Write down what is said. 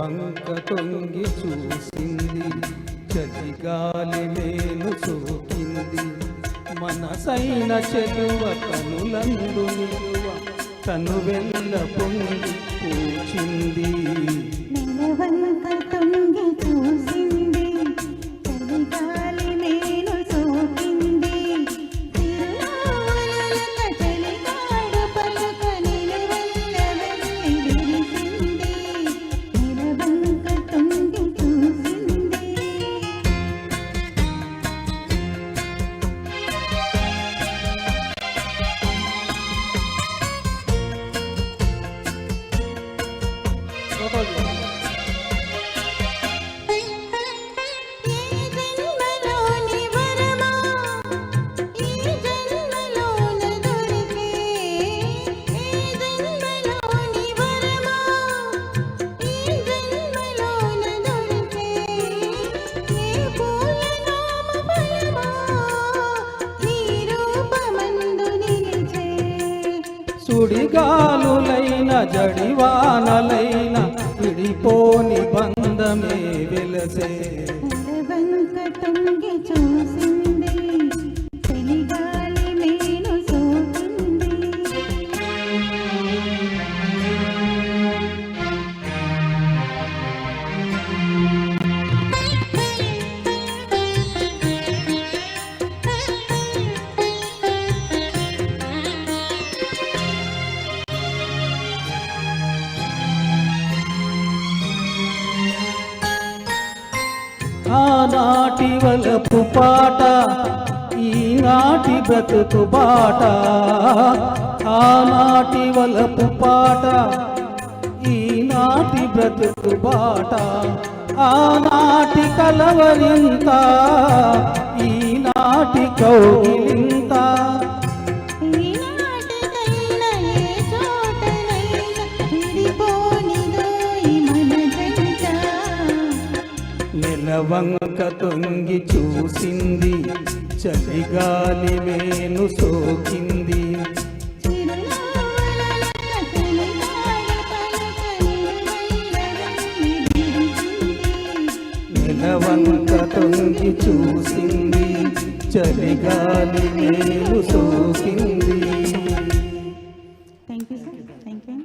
నెలవంక తొంగి చూసింది, చలిగాలి మేలు సోకింది. మనసైన చెలువ కనులందు నిలువ తను వెళ్ళ పొంగి పూచింది. నెలవంక తొంగి చూసింది, చలిగాలి మేలు సోకింది. తిరునావలక చలిగాడు పలుక నిలువెల్ల వెళ్ళి విరిసింది. నెలవంక తొంగి చూసింది. సుడిగాలులైన జడివానలైన విడిపోని బంధమే వెలసే. నెలవంక తొంగి చూసింది, చలిగాలి మేలు సోకింది. ఆనాటి వలపు పాట ఈనాటి బ్రతుకు బాట. ఆనాటి వలపు పాట ఈనాటి బ్రతుకు బాట. ఆనాటి కలవరింత ఈనాటి కౌగిలింత. ఈనాటికైనా ఏ చోటనైనా విడిపోనిదోయి మన జంట. నెలవంక తొంగి చూసింది, చలిగాలి మేను సోకింది. చిరునవ్వులక చలిగాలి పలుక నిలువెల్ల వెళ్ళి విరిసింది. నెలవంక తొంగి చూసింది, చలిగాలి మేలు సోకింది. Thank you sir, thank you.